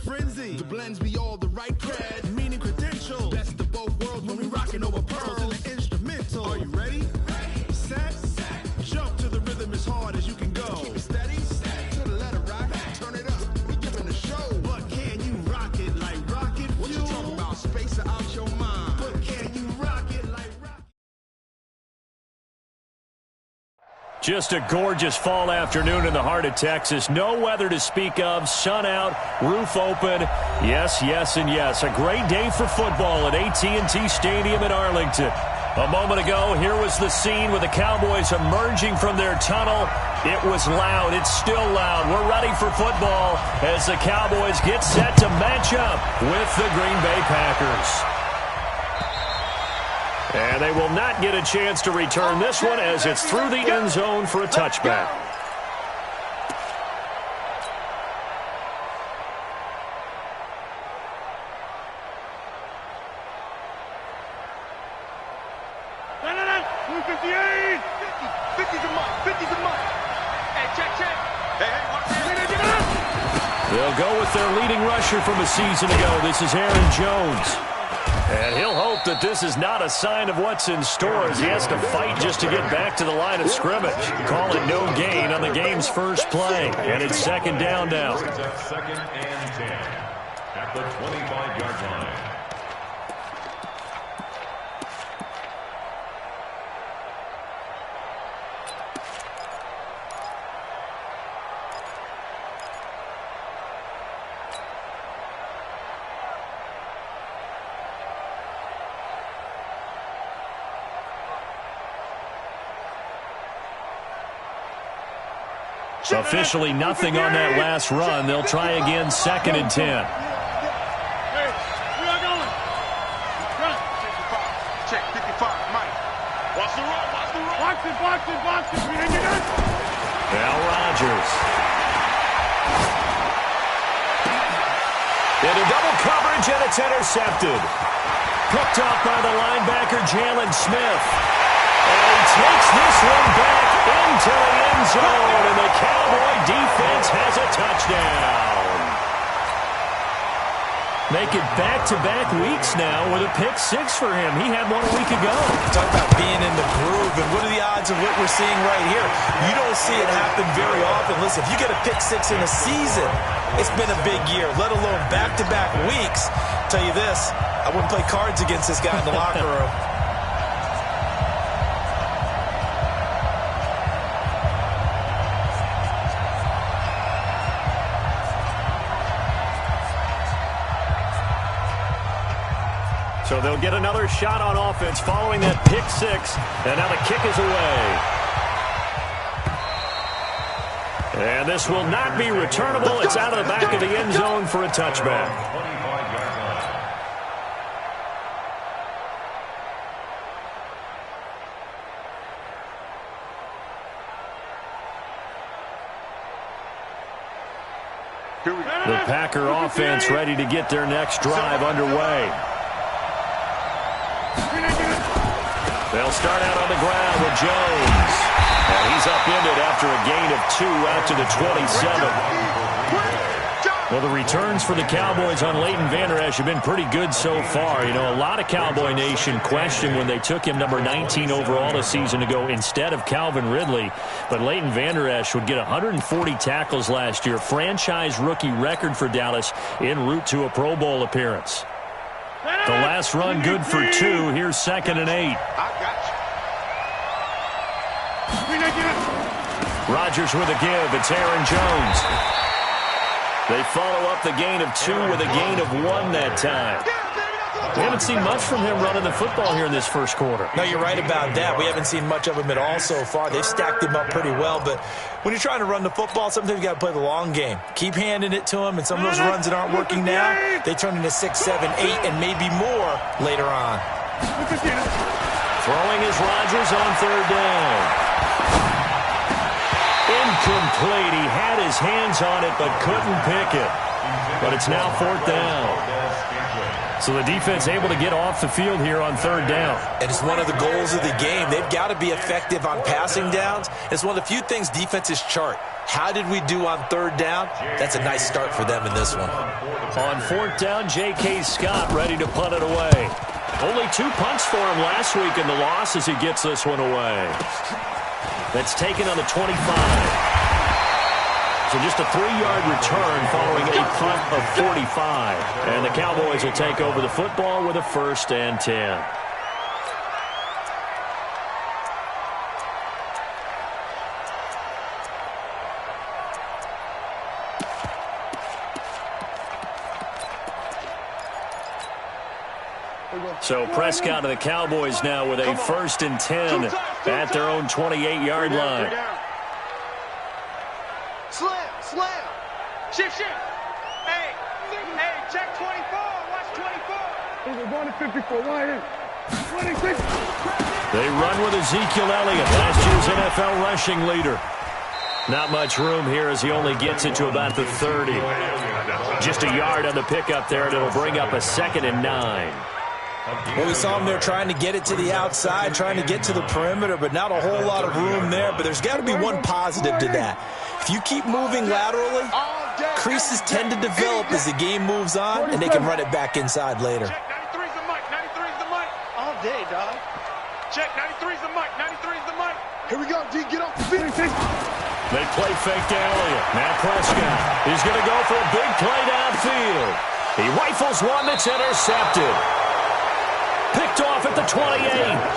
frenzy. The blends be all the right cred, meaning credentials. Best of both worlds when we rockin' over pearls in the instrumental. Are you ready? Set. Jump to the rhythm as hard as you can go. Keep it steady. To the letter rock. Turn it up. We giving a show. But can you rock it like rocket fuel? What you talking about? Space or out your mind? But can you rock it like rocket? Just a gorgeous fall afternoon in the heart of Texas. No weather to speak of. Sun out, roof open. Yes, yes, and yes. A great day for football at AT&T Stadium in Arlington. A moment ago, here was the scene with the Cowboys emerging from their tunnel. It was loud. It's still loud. We're ready for football as the Cowboys get set to match up with the Green Bay Packers. And they will not get a chance to return this one as it's through the end zone for a touchback. They'll go with their leading rusher from a season ago. This is Aaron Jones. And he'll hope that this is not a sign of what's in store as he has to fight just to get back to the line of scrimmage. Call it no gain on the game's first play. And it's second down now. Second and 10 at the 25-yard line. Officially nothing on that last run. They'll try again, second and 10. Hey, we are going. Run. Check 55, Mike. Watch the run, watch the run. Box it. We didn't get it. Now Rodgers. Into double coverage, and it's intercepted. Picked off by the linebacker, Jalen Smith. And he takes this one back into the end zone, and the Cowboy defense has a touchdown. Make it back-to-back weeks now with a pick six for him. He had one a week ago. Talk about being in the groove, and what are the odds of what we're seeing right here? You don't see it happen very often. Listen, if you get a pick six in a season, it's been a big year, let alone back-to-back weeks. I'll tell you this, I wouldn't play cards against this guy in the locker room. So they'll get another shot on offense following that pick six. And now the kick is away. And this will not be returnable. It's out of the back of the end zone for a touchback. The Packer offense ready to get their next drive underway. They'll start out on the ground with Jones. And he's upended after a gain of 2 out to the 27. Well, the returns for the Cowboys on Leighton Vander Esch have been pretty good so far. You know, a lot of Cowboy Nation questioned when they took him number 19 overall a season ago instead of Calvin Ridley. But Leighton Vander Esch would get 140 tackles last year. Franchise rookie record for Dallas en route to a Pro Bowl appearance. The last run good for 2. Here's second and 8. Rodgers with a give. It's Aaron Jones. They follow up the gain of 2 with a gain of 1 that time. We haven't seen much from him running the football here in this first quarter. No, you're right about that. We haven't seen much of him at all so far. They've stacked him up pretty well, but when you're trying to run the football, sometimes you got to play the long game. Keep handing it to him, and some of those runs that aren't working now, they turn into 6, 7, 8, and maybe more later on. Throwing is Rodgers on third down. Incomplete. He had his hands on it but couldn't pick it. But it's now fourth down. So the defense able to get off the field here on third down. And it's one of the goals of the game. They've got to be effective on passing downs. It's one of the few things defenses chart. How did we do on third down? That's a nice start for them in this one. On fourth down, J.K. Scott ready to punt it away. Only 2 punts for him last week in the loss as he gets this one away. That's taken on the 25. So just a 3-yard return following a punt of 45. And the Cowboys will take over the football with a 1st and 10. So Prescott and the Cowboys now with a 1st and 10 at their own 28-yard line. Slam. Shift. Hey, check 24. Watch 24. We're going to 54. 26. They run with Ezekiel Elliott, last year's NFL rushing leader. Not much room here as he only gets it to about the 30. Just a yard on the pickup there, and it'll bring up a 2nd and 9. Well, we saw him there trying to get it to the outside, trying to get to the perimeter, but not a whole lot of room there. But there's got to be one positive to that. If you keep moving laterally, creases tend to develop as the game moves on, and they can run it back inside later. Check 93's the mic. 93's the mic. All day, dog. Check 93's the mic. 93's the mic. Here we go, D. Get off the field. They play fake to Elliott. Now Prescott. He's going to go for a big play downfield. He rifles one that's intercepted. Picked off at the 28,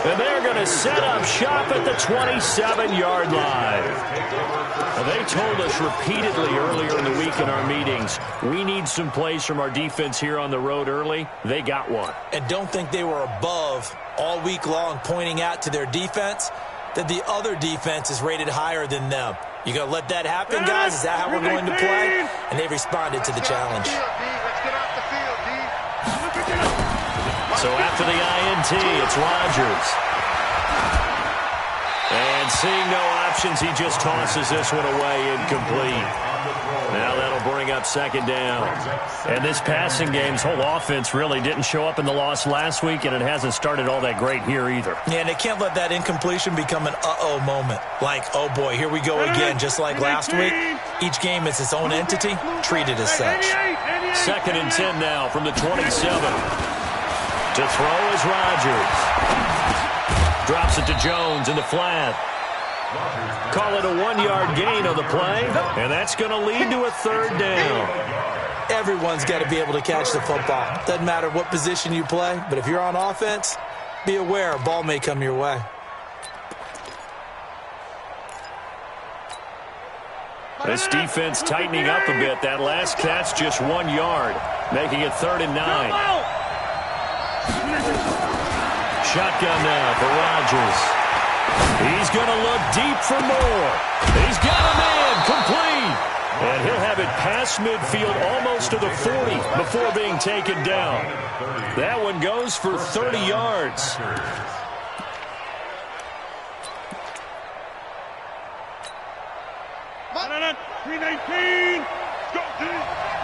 and they're going to set up shop at the 27-yard line. They told us repeatedly earlier in the week in our meetings, we need some plays from our defense here on the road early. They got one. And don't think they were above all week long pointing out to their defense that the other defense is rated higher than them. You going to let that happen, guys? Is that how we're going to play? And they responded to the challenge. Let's get off the field, D. So after the INT, it's Rodgers. And seeing no options, he just tosses this one away incomplete. Now that'll bring up 2nd down. And this passing game's whole offense really didn't show up in the loss last week, and it hasn't started all that great here either. Yeah, and they can't let that incompletion become an uh-oh moment. Like, oh boy, here we go again, just like last week. Each game is its own entity, treated as such. 2nd and 10 now from the 27. To throw is Rodgers. Drops it to Jones in the flat. Call it a 1-yard gain on the play, and that's going to lead to a 3rd down. Everyone's got to be able to catch the football. Doesn't matter what position you play, but if you're on offense, be aware a ball may come your way. This defense tightening up a bit. That last catch just 1 yard, making it 3rd and 9. Shotgun now for Rodgers. He's going to look deep for more. He's got a man complete. And he'll have it past midfield almost to the 40 before being taken down. That one goes for 30 yards.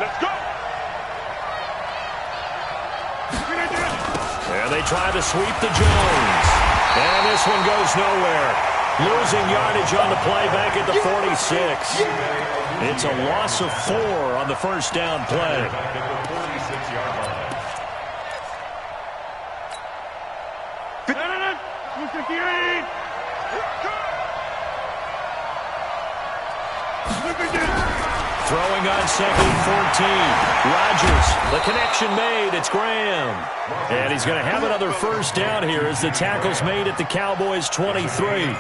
Let's go. And they try to sweep to Jones. And this one goes nowhere. Losing yardage on the play back at the 46. It's a loss of 4 on the 1st down play. Throwing on 2nd and 14. Rodgers, the connection made. It's Graham. And he's going to have another 1st down here as the tackle's made at the Cowboys' 23. 1st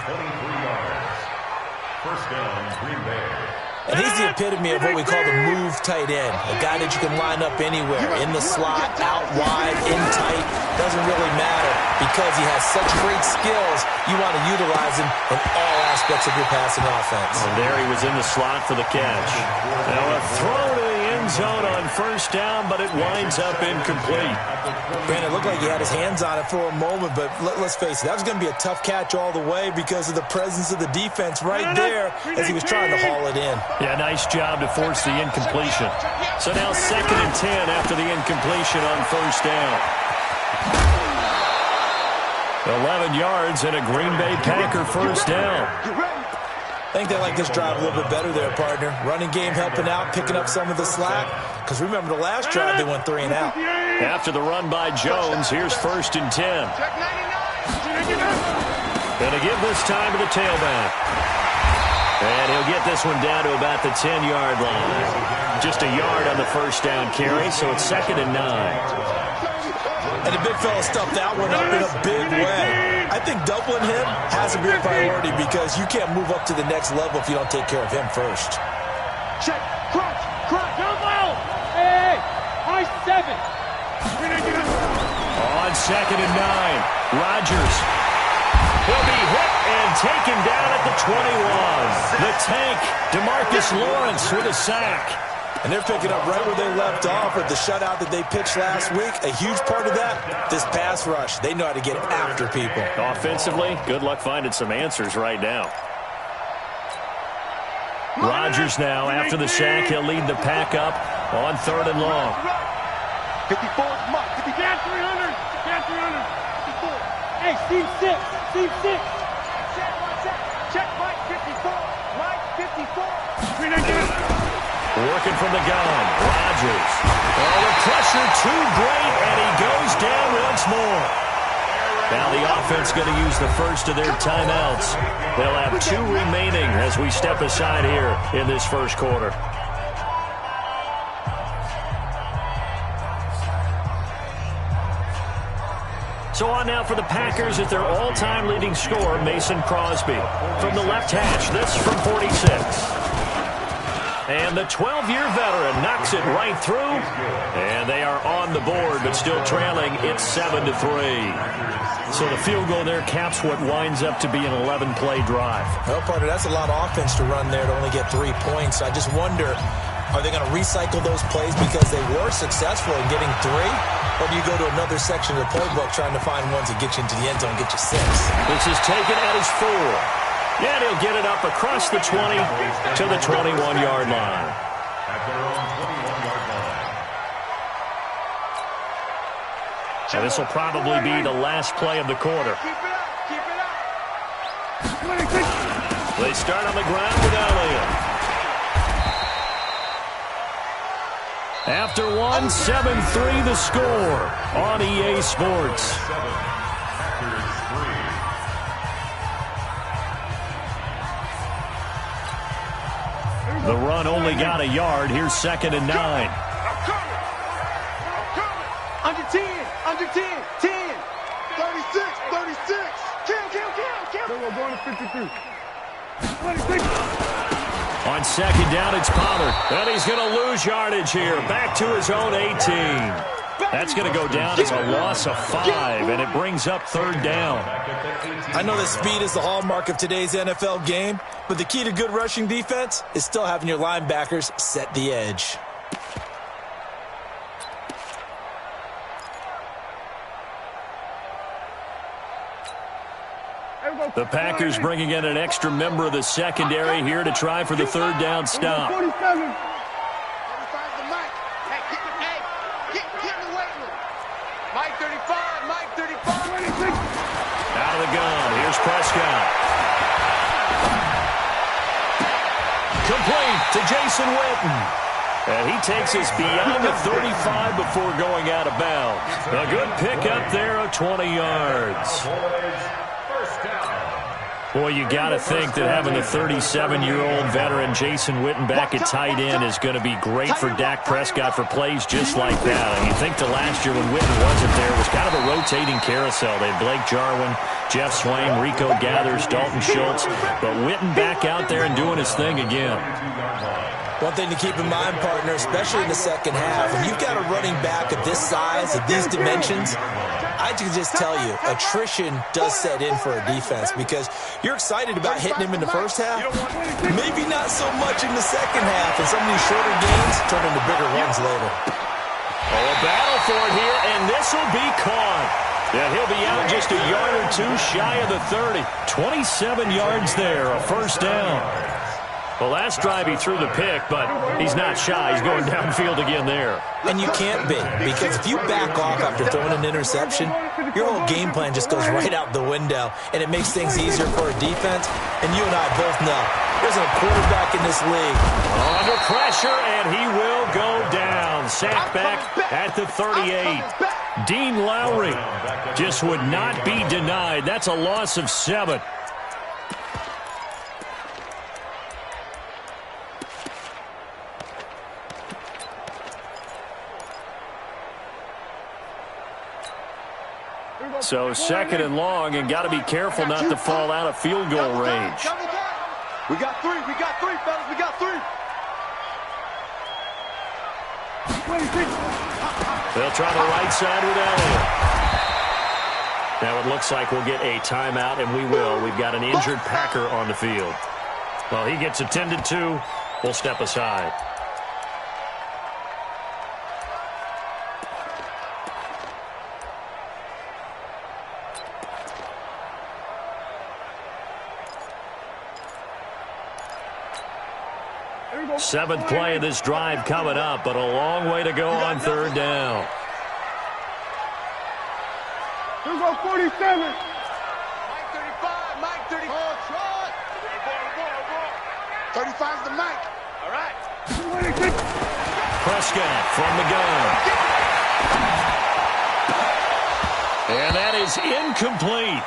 down, Green Bay. And he's the epitome of what we call the move tight end. A guy that you can line up anywhere, in the slot, out wide, in tight. Doesn't really matter because he has such great skills. You want to utilize him in all aspects of your passing offense. And there he was in the slot for the catch. Now a throw to the end end zone on first down, but it winds up incomplete. Brandon, it looked like he had his hands on it for a moment, but let's face it, that was going to be a tough catch all the way because of the presence of the defense right there as he was trying to haul it in. Yeah, nice job to force the incompletion. So now 2nd and 10 after the incompletion on first down. 11 yards and a Green Bay Packer first down. I think they like this drive a little bit better there, partner. Running game helping out, picking up some of the slack. Because remember the last drive, they went 3 and out. After the run by Jones, here's 1st and 10. Gonna give this time to the tailback. And he'll get this one down to about the 10-yard line. Just a yard on the first down carry, so it's 2nd and 9. And the big fella stuffed that one up in a big way. I think doubling him has to be a priority because you can't move up to the next level if you don't take care of him first. Check, crunch, down low. Hey, high 7. On 2nd and 9, Rodgers. He'll be hit and taken down at the 21. The tank, DeMarcus Lawrence with a sack. And they're picking up right where they left off with the shutout that they pitched last week. A huge part of that, this pass rush. They know how to get after people. Offensively, good luck finding some answers right now. Rodgers now, after the sack, he'll lead the pack up on 3rd and long. 54, Mike. Down 300. Down 300. 54. Hey, Steve 6. Steve 6. Check, Mike 54. Mike 54. Working from the gun, Rodgers. Oh, the pressure too great, and he goes down once more. Now the offense going to use the first of their timeouts. They'll have 2 remaining as we step aside here in this first quarter. So on now for the Packers at their all-time leading scorer, Mason Crosby. From the left hash, this from 46. And the 12-year veteran knocks it right through. And they are on the board, but still trailing. It's 7-3. So the field goal there caps what winds up to be an 11-play drive. Well, partner, that's a lot of offense to run there to only get 3 points. I just wonder, are they going to recycle those plays because they were successful in getting 3? Or do you go to another section of the playbook trying to find ones that get you into the end zone and get you 6? This is taken at his 4. Yeah, he'll get it up across the 20 to the 21-yard line. At their own 21-yard line. And this will probably be the last play of the quarter. Keep it up. They start on the ground with Elliott. After 1, 7-3 the score on EA Sports. The run only got a yard. Here's 2nd and 9. I'm coming. Under 10. Under 10. 10. 36. 36. Kill. We're going to 53. 26. On 2nd down, it's Pollard. And he's going to lose yardage here. Back to his own 18. That's going to go down as a loss of 5, and it brings up 3rd down. I know that speed is the hallmark of today's NFL game, but the key to good rushing defense is still having your linebackers set the edge. The Packers bringing in an extra member of the secondary here to try for the 3rd down stop. 47. Mike 35, Mike 35. 26. Out of the gun, here's Prescott. Complete to Jason Witten. And he takes us beyond the 35 before going out of bounds. A good pickup there of 20 yards. Boy, you got to think that having the 37-year-old veteran Jason Witten back at tight end is going to be great for Dak Prescott for plays just like that. And you think the last year when Witten wasn't there, it was kind of a rotating carousel. They had Blake Jarwin, Jeff Swain, Rico Gathers, Dalton Schultz. But Witten back out there and doing his thing again. One thing to keep in mind, partner, especially in the second half, when you've got a running back of this size, of these dimensions, I can just tell you, attrition does set in for a defense because you're excited about hitting him in the first half. Maybe not so much in the second half, and some of these shorter gains turn into bigger runs later. Oh, a battle for it here, and this will be caught. And he'll be out just a yard or two shy of the 30. 27 yards there, a first down. Well, last drive he threw the pick, but he's not shy. He's going downfield again there. And you can't be, because if you back off after throwing an interception, your whole game plan just goes right out the window, and it makes things easier for a defense. And you and I both know there's a quarterback in this league. Under pressure, and he will go down. Sacked back at the 38. Dean Lowry just would not be denied. That's a loss of 7. So second and long, and got to be careful not to fall out of field goal range. We got three, fellas, we got 3. They'll try the right side with Elliott. Now it looks like we'll get a timeout, and we will. We've got an injured Packer on the field. Well, he gets attended to. We'll step aside. Seventh play of this drive coming up, but a long way to go on third down. Here goes 47. Mike 35, Mike 35. 35's the Mike. All right. Prescott from the gun. And that is incomplete.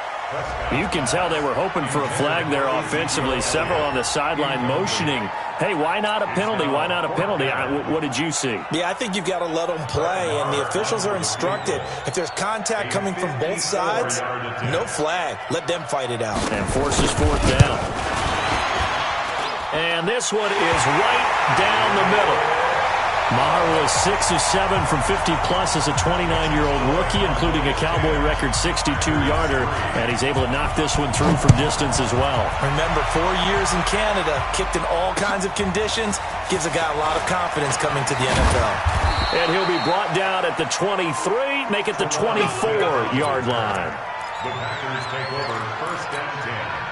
You can tell they were hoping for a flag there offensively. Several on the sideline motioning, hey, why not a penalty? Why not a penalty? What did you see? Yeah, I think you've got to let them play, and the officials are instructed. If there's contact coming from both sides, no flag. Let them fight it out. And forces fourth down. And this one is right down the middle. Maher was 6 of 7 from 50-plus as a 29-year-old rookie, including a Cowboy record 62-yarder, and he's able to knock this one through from distance as well. Remember, 4 years in Canada, kicked in all kinds of conditions, gives a guy a lot of confidence coming to the NFL. And he'll be brought down at the 23, make it the 24-yard line. The Packers take over first and 10.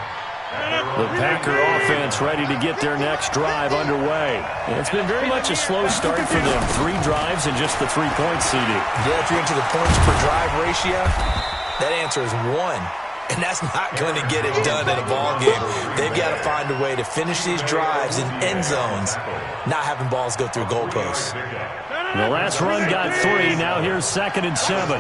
The Packer offense ready to get their next drive underway. And it's been very much a slow start for them. 3 drives and just the 3-point CD. Yeah, if you're into the points per drive ratio, that answer is 1. And that's not going to get it done in a ball game. They've got to find a way to finish these drives in end zones, not having balls go through goalposts. The last run got 3. Now here's 2nd and 7.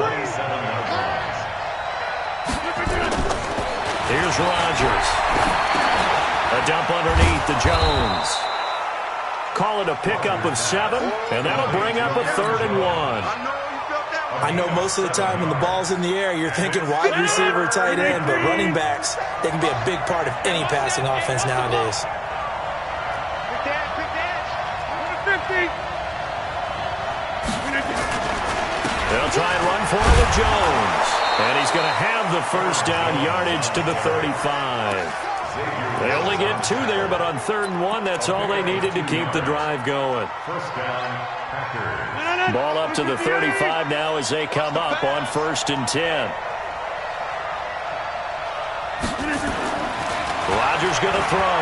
Here's Rodgers. A dump underneath to Jones. Call it a pickup of 7, and that'll bring up a 3rd and 1. I know most of the time when the ball's in the air, you're thinking wide receiver, tight end, but running backs, they can be a big part of any passing offense nowadays. They'll try and run for it with Jones. And he's going to have the first down yardage to the 35. They only get 2 there, but on 3rd and 1, that's all they needed to keep the drive going. First down, Packers. Ball up to the 35 now as they come up on 1st and 10. Rodgers going to throw.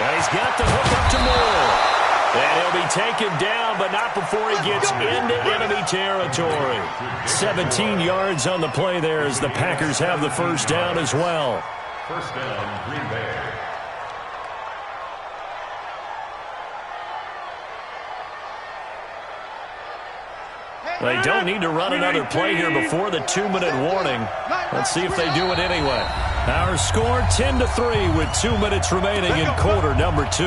And he's got the hook up to Moore. And he'll be taken down, but not before he gets into enemy territory. 17 yards on the play there as the Packers have the first down as well. First down, Green Bay. They don't need to run another play here before the 2-minute warning. Let's see if they do it anyway. Our score 10-3 with 2 minutes remaining in quarter number 2.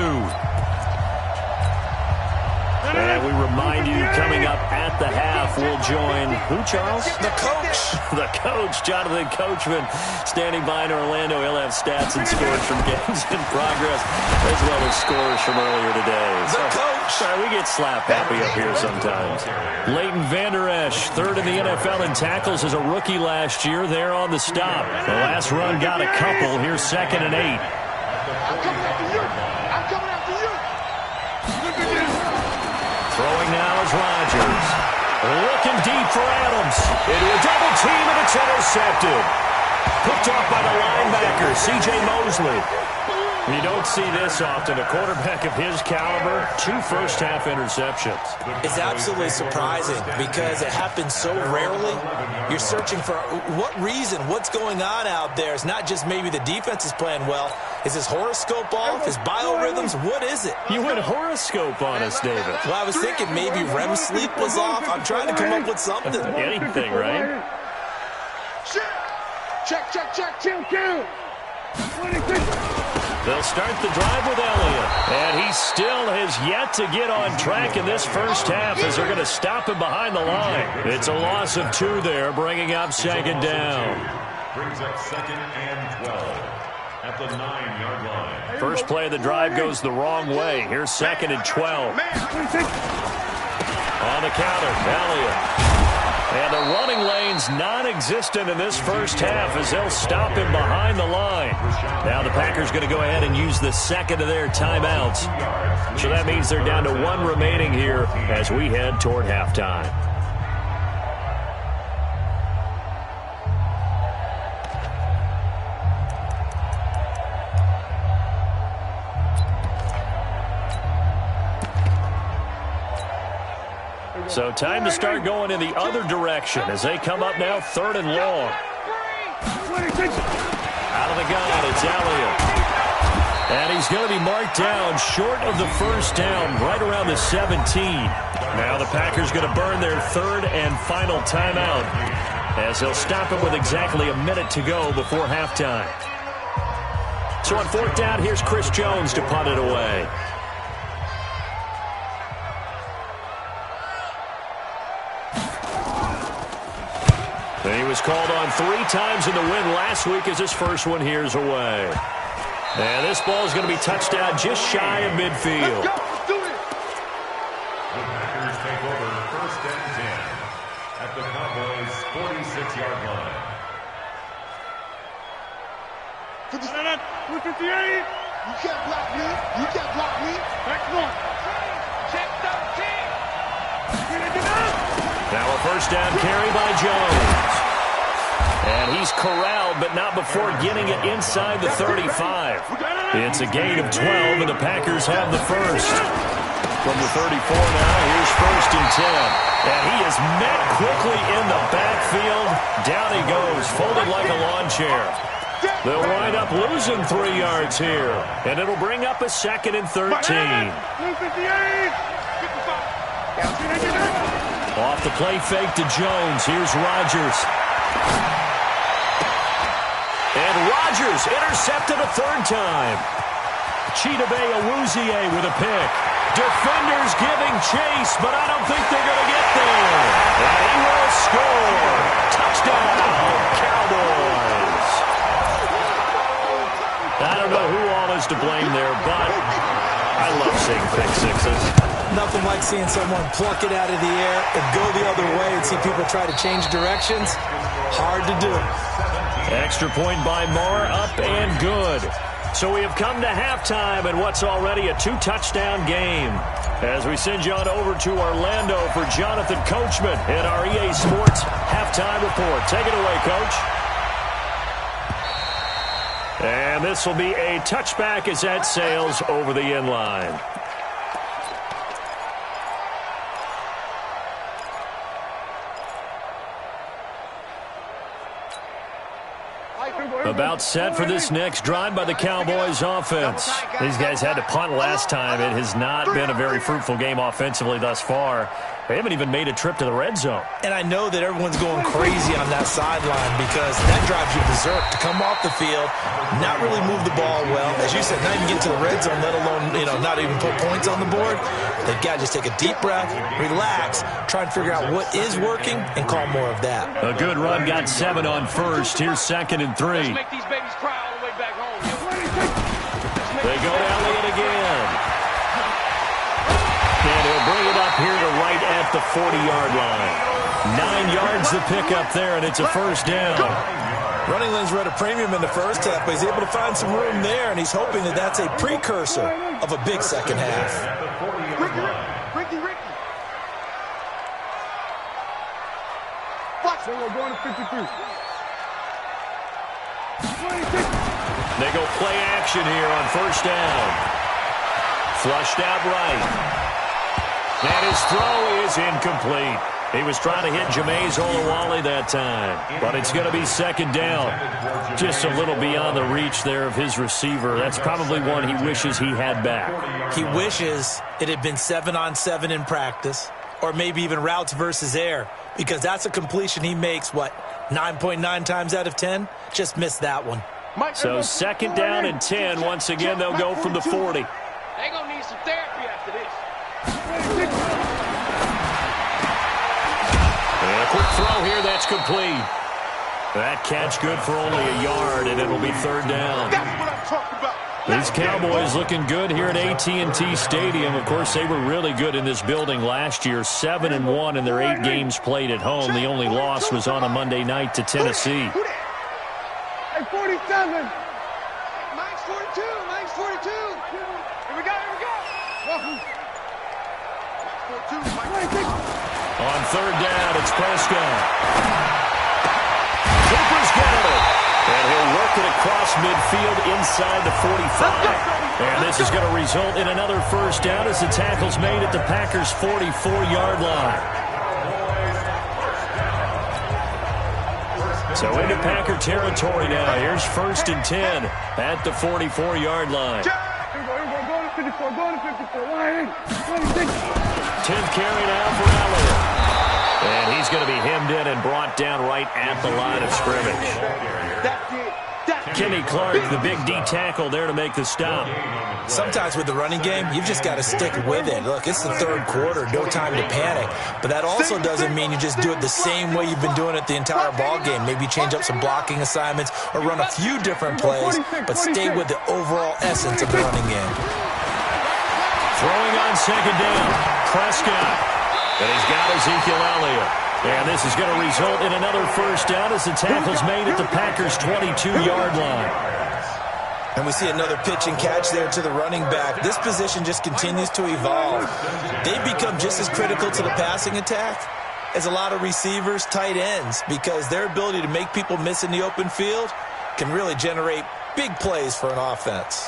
And we remind you, coming up at the half, we'll join who, Charles? The coach. The coach, Jonathan Coachman, standing by in Orlando. He'll have stats and scores from games in progress, as well as scores from earlier today. The coach. Sorry, we get slap happy up here sometimes. Leighton Vander Esch, third in the NFL in tackles as a rookie last year. There on the stop. The last run got a couple. Here's 2nd and 8. I'm coming after you. I'm coming after you. Look at this. Throwing now is Rodgers. Looking deep for Adams. Into a double team, and it's intercepted. Picked off by the linebacker, C.J. Mosley. You don't see this often. A quarterback of his caliber, 2 first-half interceptions. It's absolutely surprising because it happens so rarely. You're searching for what reason, what's going on out there. It's not just maybe the defense is playing well. Is his horoscope off? His biorhythms? What is it? You went horoscope on us, David. Well, I was thinking maybe REM sleep was off. I'm trying to come up with something. Anything, right? Check, check, check, check, check. They'll start the drive with Elliott. And he still has yet to get on track in this first half as they're going to stop him behind the line. It's a loss of 2 there, bringing up 2nd down. Brings up 2nd and 12 at the 9-yard line. First play of the drive goes the wrong way. Here's 2nd and 12. On the counter, Elliott. And the running lane's non-existent in this first half as they'll stop him behind the line. Now the Packers going to go ahead and use the 2nd of their timeouts. So that means they're down to 1 remaining here as we head toward halftime. So time to start going in the other direction as they come up now 3rd and long. Out of the gun, it's Elliott. And he's going to be marked down short of the first down, right around the 17. Now the Packers going to burn their 3rd and final timeout as they'll stop it with exactly a minute to go before halftime. So on 4th down, here's Chris Jones to punt it away. And he was called on 3 times in the win last week as his first one here's away. And this ball is going to be touched down just shy of midfield. Let's go. Let's do it. The Packers take over 1st and 10 at the Cowboys' 46-yard line. 258. You can't block me. You can't block me. Next one. Check 13. Now a first down carry by Jones. And he's corralled, but not before getting it inside the 35. It's a gain of 12, and the Packers have the first. From the 34 now, here's 1st and 10. And he is met quickly in the backfield. Down he goes, folded like a lawn chair. They'll wind up losing 3 yards here. And it'll bring up a 2nd and 13. Off the play fake to Jones. Here's Rodgers. And Rodgers intercepted a 3rd time. Chidobe Awuzie with a pick. Defenders giving chase, but I don't think they're going to get there. And he will score. Touchdown, Cowboys. I don't know who all is to blame there, but I love seeing pick sixes. Nothing like seeing someone pluck it out of the air and go the other way and see people try to change directions. Hard to do. Extra point by Moore, up and good. So we have come to halftime in what's already a 2-touchdown game. As we send you on over to Orlando for Jonathan Coachman in our EA Sports Halftime Report. Take it away, Coach. And this will be a touchback as that sails over the end line. About set for this next drive by the Cowboys offense. These guys had to punt last time. It has not been a very fruitful game offensively thus far. They haven't even made a trip to the red zone. And I know that everyone's going crazy on that sideline because that drives you berserk to come off the field, not really move the ball well. As you said, not even get to the red zone, let alone, not even put points on the board. They've got to just take a deep breath, relax, try and figure out what is working, and call more of that. A good run, got 7 on first. Here's 2nd and 3. Let's make these babies cry all the way back home. They go to Elliott again. And he'll bring it up here to right at the 40-yard line. 9 yards to pick up there, and it's a first down. Running lanes were at a premium in the first half, but he's able to find some room there, and he's hoping that that's a precursor of a big second half. Ricky. Watch. We're going to 53. They go play action here on first down. Flushed out right. And his throw is incomplete. He was trying to hit Jameis Olawale that time. But it's going to be second down. Just a little beyond the reach there of his receiver. That's probably one he wishes he had back. He wishes it had been 7-on-7 in practice, or maybe even routes versus air, because that's a completion he makes, 9.9 times out of 10? Just missed that one. So second down and 10. Once again, they'll go from the 40. They're going to need some therapy after this. And a quick throw here, that's complete. That catch good for only a yard, and it'll be third down. That's what I'm talking about. These Cowboys looking good here at AT&T Stadium. Of course, they were really good in this building last year, 7-1 in their 8 games played at home. The only loss was on a Monday night to Tennessee. Hey, 47. Mike's 42. Here we go. 42. On third down, it's Prescott. Cooper's got it. And he'll work it across midfield inside the 45. And this is going to result in another first down as the tackle's made at the Packers' 44-yard line. So into Packer territory now. Here's 1st and 10 at the 44-yard line. 10th carry now for Elliott. And he's going to be hemmed in and brought down right at the line of scrimmage. Kenny Clark, the big D tackle there to make the stop. Sometimes with the running game, you've just got to stick with it. Look, it's the third quarter, no time to panic. But that also doesn't mean you just do it the same way you've been doing it the entire ball game. Maybe change up some blocking assignments or run a few different plays, but stay with the overall essence of the running game. Throwing on second down, Prescott. And he's got Ezekiel Elliott. And this is going to result in another first down as the tackle's made at the Packers' 22-yard line. And we see another pitch and catch there to the running back. This position just continues to evolve. They become just as critical to the passing attack as a lot of receivers, tight ends, because their ability to make people miss in the open field can really generate big plays for an offense.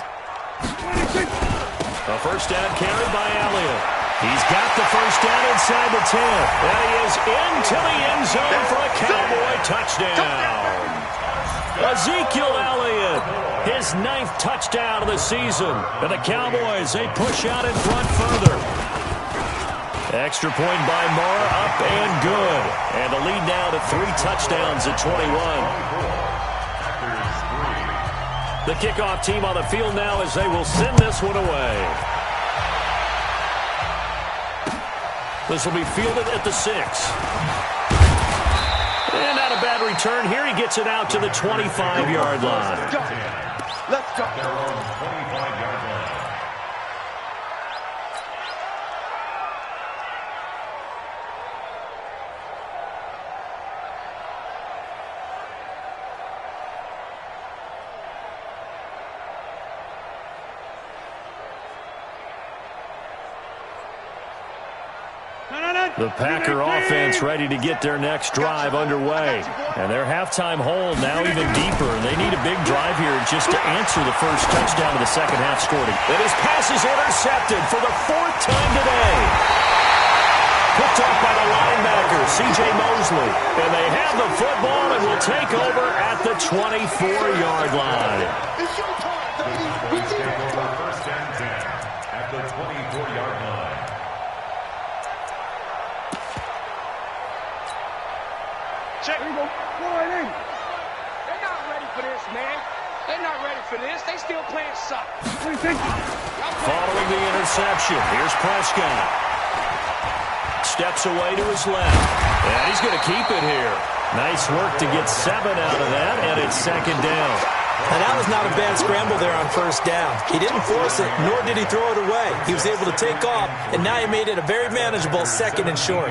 A first down carried by Elliott. He's got the first down inside the 10. And he is into the end zone for a Cowboy touchdown. Ezekiel Elliott, his 9th touchdown of the season. And the Cowboys, they push out in front further. Extra point by Moore, up and good. And the lead now to 3 touchdowns at 21. The kickoff team on the field now as they will send this one away. This will be fielded at the 6. And not a bad return here. He gets it out to the 25-yard line. Let's go. The Packer offense ready to get their next drive underway. And their halftime hold now even deeper. And they need a big drive here just to answer the first touchdown of the second half scored. And his pass is intercepted for the 4th time today. Picked up by the linebacker, C.J. Mosley. And they have the football and will take over at the 24-yard line. It's your time, baby. Cowboys take over 1st and 10 at the 24-yard line. Check. There you go. They're not ready for this, man. They're not ready for this. They still playing soccer. Following the interception, here's Prescott. Steps away to his left. And he's going to keep it here. Nice work to get 7 out of that, and it's second down. And that was not a bad scramble there on first down. He didn't force it, nor did he throw it away. He was able to take off, and now he made it a very manageable second and short.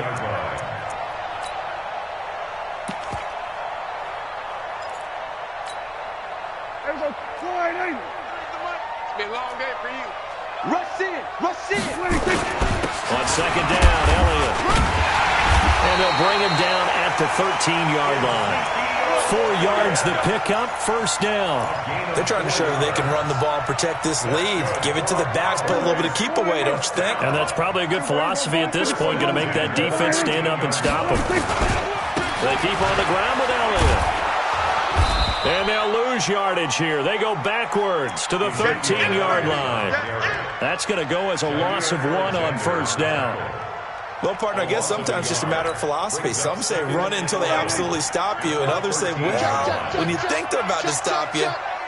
It's been a long day for you. Rush in. On second down, Elliott. And they'll bring him down at the 13-yard line. 4 yards the pickup, first down. They're trying to show that they can run the ball and protect this lead. Give it to the backs, put a little bit of keep away, don't you think? And that's probably a good philosophy at this point, going to make that defense stand up and stop them. They keep on the ground with Elliott. And they'll lose yardage here. They go backwards to the 13-yard line. That's going to go as a loss of 1 on first down. Well, partner, I guess sometimes it's just a matter of philosophy. Some say run until they absolutely stop you, and others say, well, when you think they're about to stop you,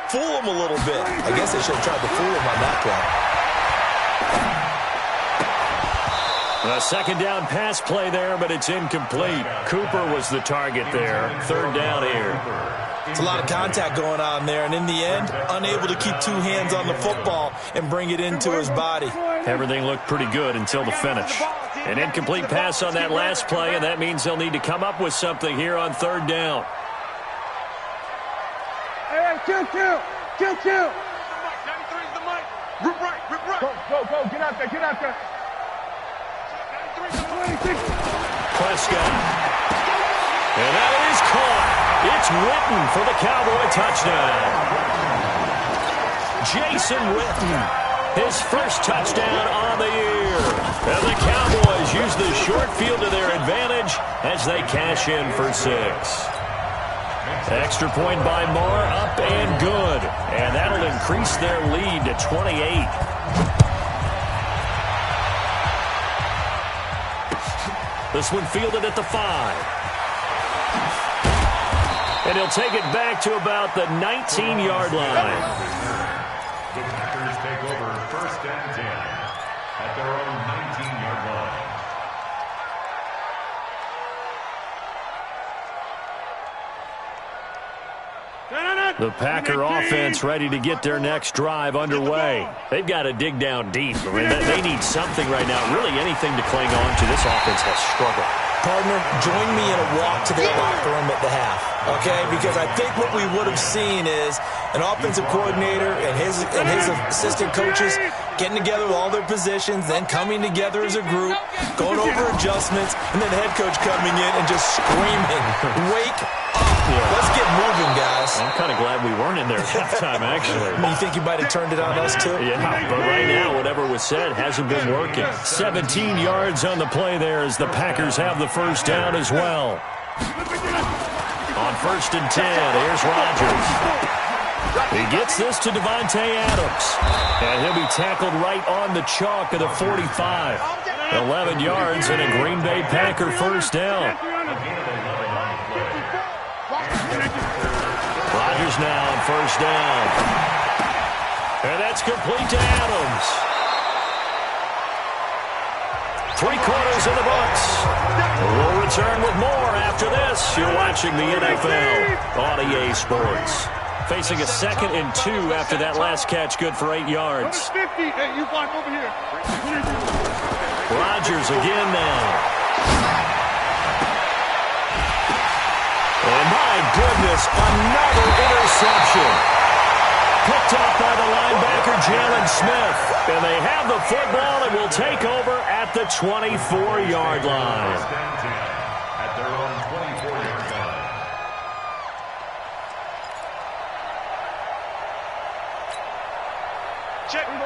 fool them a little bit. I guess they should have tried to fool them on that play. A second down pass play there, but it's incomplete. Cooper was the target there. Third down here. It's a lot of contact going on there, and in the end, unable to keep 2 hands on the football and bring it into his body. Everything looked pretty good until the finish. An incomplete pass on that last play, and that means they'll need to come up with something here on third down. Hey, kill. 93's the mic. Rip right. Go. Get out there. 93's the mic. Prescott. And that is caught. It's Witten for the Cowboy touchdown. Jason Witten, his first touchdown on the year. And the Cowboys use the short field to their advantage as they cash in for 6. Extra point by Moore, up and good. And that'll increase their lead to 28. This one fielded at the 5. And he'll take it back to about the 19-yard line. The Packers take over first and 10 at their own 19-yard line. The Packer offense ready to get their next drive underway. They've got to dig down deep. I mean, they need something right now, really anything to cling on to. This offense has struggled. Partner, join me in a walk to their locker room at the half, okay? Because I think what we would have seen is an offensive coordinator and his assistant coaches getting together with all their positions, then coming together as a group, going over adjustments, and then the head coach coming in and just screaming, wake up. Yeah. Let's get moving, guys. I'm kind of glad we weren't in there at halftime, actually. You think you might have turned it on us, too? Yeah, but right now, whatever was said hasn't been working. 17 yards on the play there as the Packers have the first down as well. On first and 10, here's Rodgers. He gets this to Devontae Adams. And he'll be tackled right on the chalk of the 45. 11 yards and a Green Bay Packer first down. Rodgers now on first down. And that's complete to Adams. 3/4 of the books. We'll return with more after this. You're watching the NFL on EA Sports. Facing a 2nd and 2 after that last catch, good for 8 yards. Hey, you block over here. Rodgers again now. And my goodness, another interception. Picked up by the linebacker, Jalen Smith. And they have the football and will take over at the 24-yard line. At their own 24-yard line.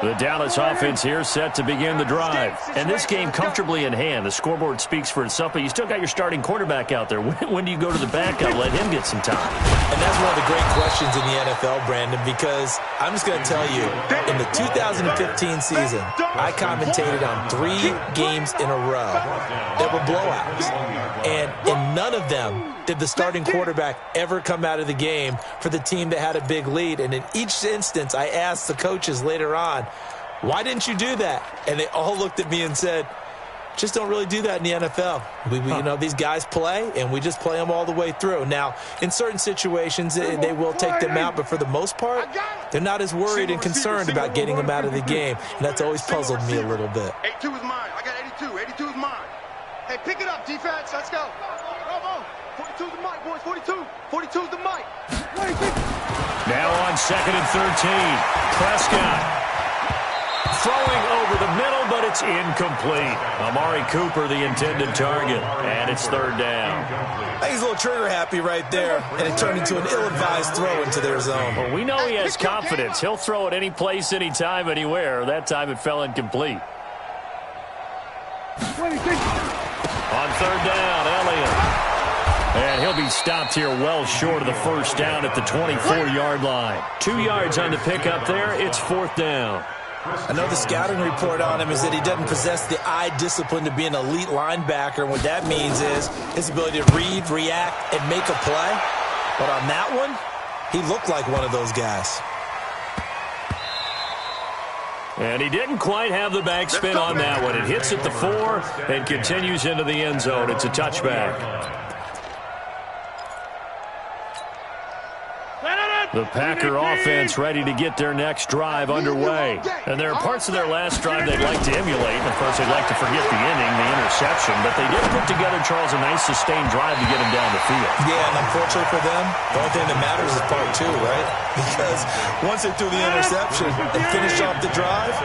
The Dallas offense here set to begin the drive. And this game comfortably in hand. The scoreboard speaks for itself, but you still got your starting quarterback out there. When do you go to the backup? Let him get some time. And that's one of the great questions in the NFL, Brandon, because I'm just going to tell you, in the 2015 season, I commentated on 3 games in a row that were blowouts. And in none of them did the starting quarterback ever come out of the game for the team that had a big lead. And in each instance, I asked the coaches later on, why didn't you do that? And they all looked at me and said, just don't really do that in the NFL. You know, these guys play, and we just play them all the way through. Now, in certain situations, they will take them out, but for the most part, they're not as worried and concerned about getting them out of the game, and that's always puzzled me a little bit. 82 is mine. I got 82. 82 is mine. Hey, pick it up, defense. Let's go. Bravo. 42 is the mic, boys. 42. 42 is the mic. Now on 2nd and 13, Prescott. Throwing over the middle, but it's incomplete. Amari Cooper, the intended target, and it's 3rd down. I think he's a little trigger happy right there, and it turned into an ill-advised throw into their zone. Well, we know he has confidence. He'll throw it any place, anytime, anywhere. That time it fell incomplete. On 3rd down, Elliott. And he'll be stopped here well short of the 1st down at the 24-yard line. 2 yards on the pickup there. It's 4th down. I know the scouting report on him is that he doesn't possess the eye discipline to be an elite linebacker. And what that means is his ability to read, react, and make a play. But on that one, he looked like one of those guys. And he didn't quite have the backspin on that one. It hits at the 4 and continues into the end zone. It's a touchback. The Packer offense ready to get their next drive underway. And there are parts of their last drive they'd like to emulate. And, of course, they'd like to forget the inning, the interception. But they did put together, Charles, a nice sustained drive to get him down the field. Yeah, and unfortunately for them, the only thing that matters is part 2, right? Because once they threw the interception and finished off the drive,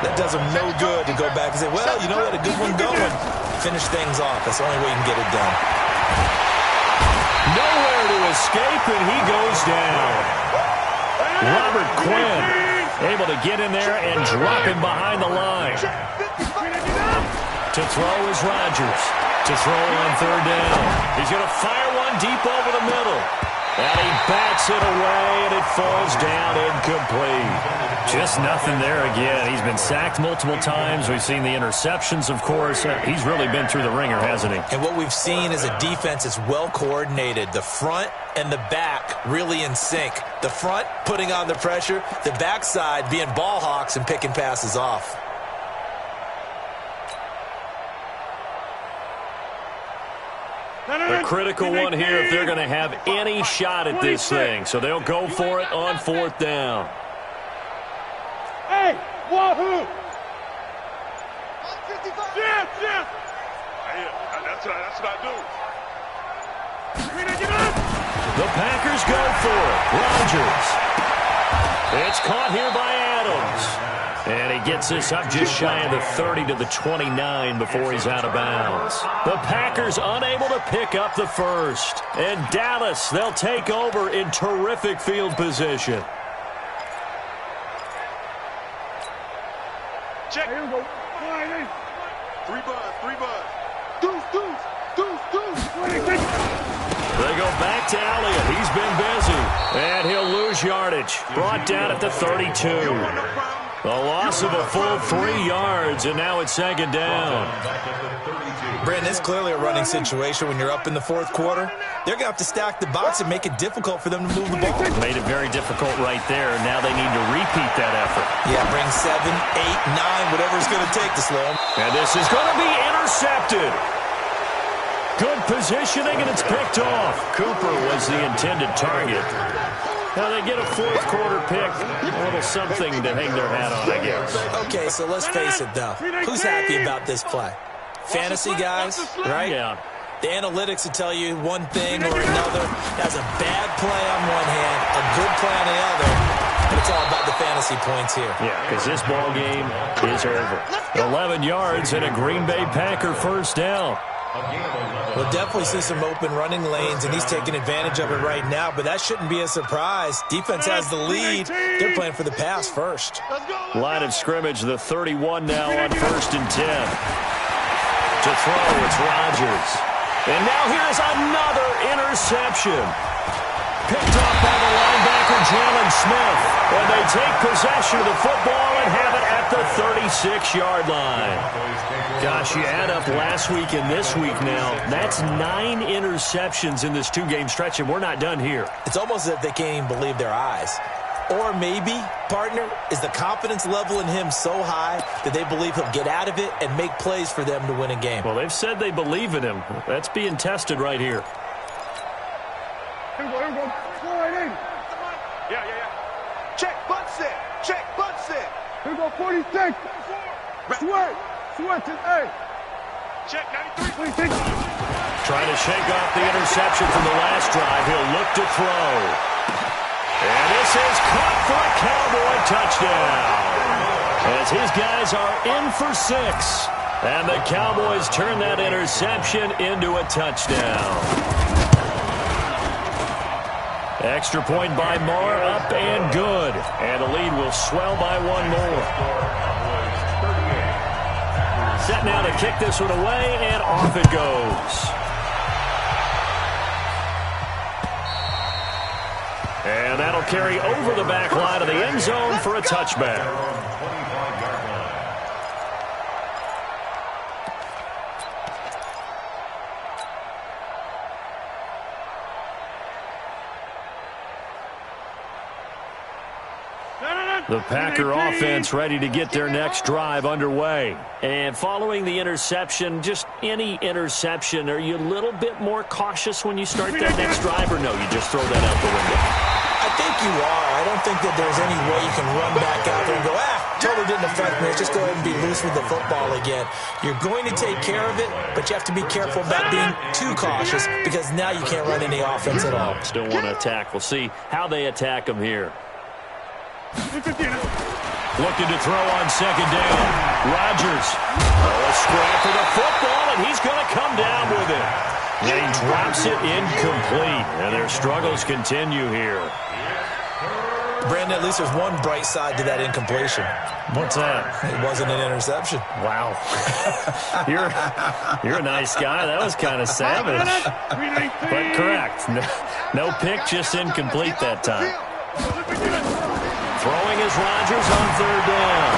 that does them no good to go back and say, well, you know, we had a good one going. Finish things off. That's the only way you can get it done. Nowhere to escape, and he goes down. Robert Quinn able to get in there and drop him behind the line. To throw is Rodgers. To throw on 3rd down. He's going to fire one deep over the middle. And he bats it away, and it falls down incomplete. Just nothing there again. He's been sacked multiple times. We've seen the interceptions, of course. He's really been through the ringer, hasn't he? And what we've seen is a defense that's well coordinated. The front and the back really in sync. The front putting on the pressure. The backside being ball hawks and picking passes off. A critical one here if they're going to have any shot at this thing. So they'll go for it on 4th down. Hey, wahoo! Yes, yes! That's what I do. The Packers go for it. Rodgers. It's caught here by Adams. And he gets this up just shy of the 30 to the 29 before he's out of bounds. The Packers unable to pick up the first. And Dallas, they'll take over in terrific field position. Check. Here we go. 3 buzz. Deuce. They go back to Elliott. He's been busy. And he'll lose yardage. Brought down at the 32. A loss of a full 3 yards, and now it's 2nd down. Brandon, it's clearly a running situation when you're up in the 4th quarter. They're going to have to stack the box and make it difficult for them to move the ball. Made it very difficult right there. Now they need to repeat that effort. Yeah, bring 7, 8, 9, whatever it's going to take to slow them. And this is going to be intercepted. Good positioning, and it's picked off. Cooper was the intended target. Now they get a 4th quarter pick. A little something to hang their hat on, I guess. Okay, so let's face it, though. Who's happy about this play? Fantasy guys, right? Yeah. The analytics will tell you one thing or another. That's a bad play on one hand, a good play on the other. But it's all about the fantasy points here. Yeah, because this ball game is over. 11 yards and a Green Bay Packer 1st down. We'll definitely see some open running lanes, and he's taking advantage of it right now, but that shouldn't be a surprise. Defense has the lead. They're playing for the pass first. Line of scrimmage, the 31 now on 1st and 10. To throw, it's Rodgers. And now here's another interception. Picked off by the linebacker for Jalen Smith. And they take possession of the football and have it at the 36-yard line. Gosh, you add up last week and this week now. That's 9 interceptions in this 2-game stretch, and we're not done here. It's almost as if they can't even believe their eyes. Or maybe, partner, is the confidence level in him so high that they believe he'll get out of it and make plays for them to win a game. Well, they've said they believe in him. That's being tested right here. Here we go. Go right in. Yeah. Check, butt set. Check, butt set. Here we go, 46. Sweat to A. Check, 93. Trying to shake off the interception from the last drive. He'll look to throw. And this is caught for a Cowboy touchdown. As his guys are in for 6. And the Cowboys turn that interception into a touchdown. Extra point by Marr, up and good. And the lead will swell by 1 more. Set now to kick this one away, and off it goes. And that'll carry over the back line of the end zone for a touchback. The Packer offense ready to get their next drive underway. And following the interception, just any interception, are you a little bit more cautious when you start that next drive, or no, you just throw that out the window? I think you are. I don't think that there's any way you can run back out there and go, totally didn't affect me. Let's just go ahead and be loose with the football again. You're going to take care of it, but you have to be careful about being too cautious because now you can't run any offense at all. Still want to attack. We'll see how they attack them here. Looking to throw on second down. Rodgers. A scrap for the football, and he's going to come down with it. And he drops it incomplete. And their struggles continue here. Brandon, at least there's one bright side to that incompletion. What's that? It wasn't an interception. Wow. You're a nice guy. That was kind of savage. But correct. No pick, just incomplete that time. Throwing is Rodgers on third down.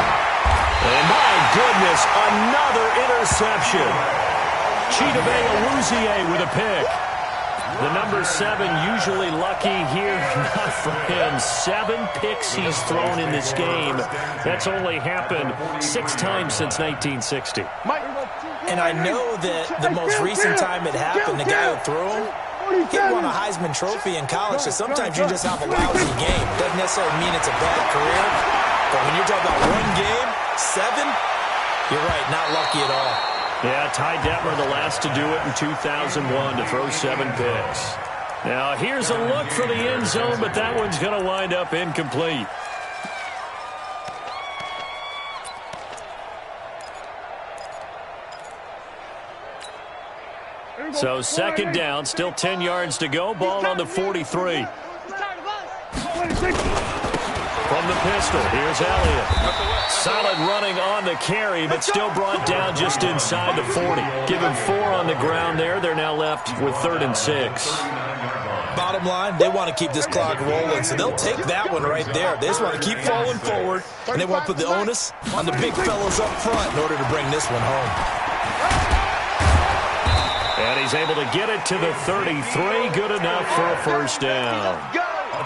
And my goodness, another interception. Chidobe Awuzie with a pick. The number 7 usually lucky here. Not for him. 7 picks he's thrown in this game. That's only happened 6 times since 1960. And I know that the most recent time it happened, the guy who threw him, he won a Heisman Trophy in college, so sometimes you just have a lousy game. Doesn't necessarily mean it's a bad career, but when you're talking about 1 game, 7, you're right, not lucky at all. Yeah, Ty Detmer, the last to do it in 2001, to throw 7 picks. Now, here's a look for the end zone, but that one's going to wind up incomplete. So second down, still 10 yards to go. Ball on the 43. From the pistol, here's Elliott. Solid running on the carry, but still brought down just inside the 40. Give him 4 on the ground there. They're now left with 3rd and 6. Bottom line, they want to keep this clock rolling, so they'll take that one right there. They just want to keep falling forward, and they want to put the onus on the big fellows up front in order to bring this one home. And he's able to get it to the 33. Good enough for a first down.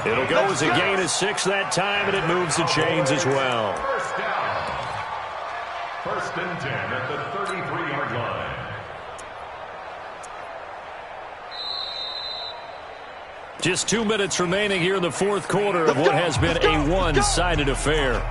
It'll go as a gain of 6 that time, and it moves the chains as well. First down. 1st and 10 at the 33-yard line. Just 2 minutes remaining here in the 4th quarter of what has been a one-sided affair.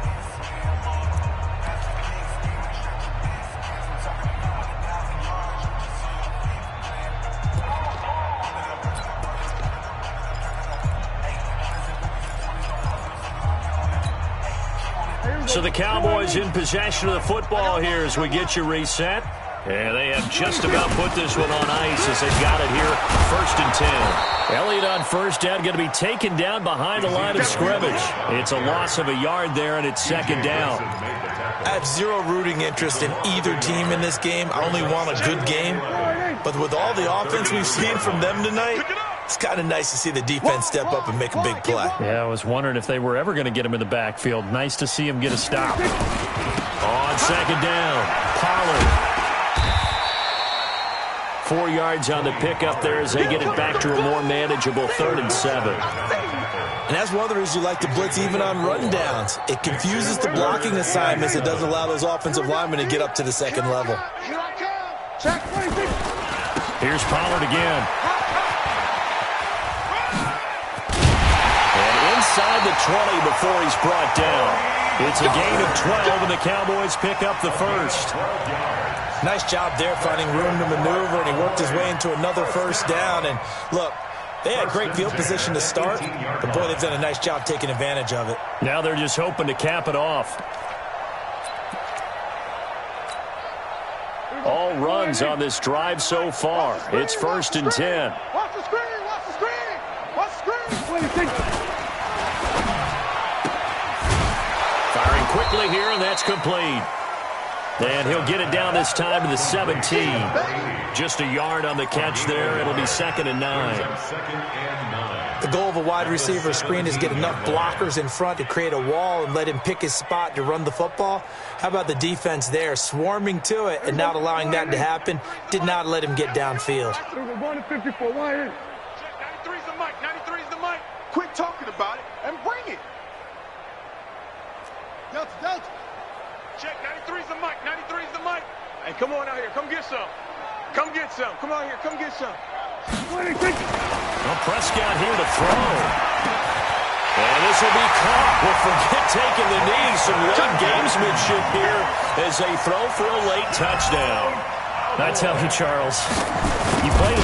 So the Cowboys in possession of the football here as we get you reset. And they have just about put this one on ice as they've got it here, 1st and 10. Elliott on first down, going to be taken down behind the line of scrimmage. It's a loss of a yard there, and it's 2nd down. I have zero rooting interest in either team in this game. I only want a good game. But with all the offense we've seen from them tonight, It's kind of nice to see the defense step up and make a big play. Yeah, I was wondering if they were ever going to get him in the backfield. Nice to see him get a stop. On second down, Pollard. 4 yards on the pickup there as they get it back to a more manageable 3rd and 7. And that's one of the reasons you like to blitz even on run downs. It confuses the blocking assignments. It doesn't allow those offensive linemen to get up to the second level. Here's Pollard again. And inside the 20 before he's brought down. It's a gain of 12, and the Cowboys pick up the first. Nice job there finding room to maneuver, and he worked his way into another first down. And look, they had great field position to start, but boy, they've done a nice job taking advantage of it. Now they're just hoping to cap it off. All runs on this drive so far. It's 1st and 10. Watch the screen, watch the screen, watch the screen. Firing quickly here, and that's complete. And he'll get it down this time to the 17. Just a yard on the catch there. It'll be 2nd and 9. The goal of a wide receiver screen is get enough blockers in front to create a wall and let him pick his spot to run the football. How about the defense there, swarming to it and not allowing that to happen? Did not let him get downfield. 154, 1 in. 93's the mic, 93's the mic. Quit talking about it and bring it. Delta. Check, 93's the mic, 93's the mic. Hey, come on out here, come get some. Come get some, come on here, come get some. Well, Prescott here to throw. And this will be caught. Well, forget taking the knee. Some late gamesmanship here as they throw for a late touchdown. I tell you, Charles, you play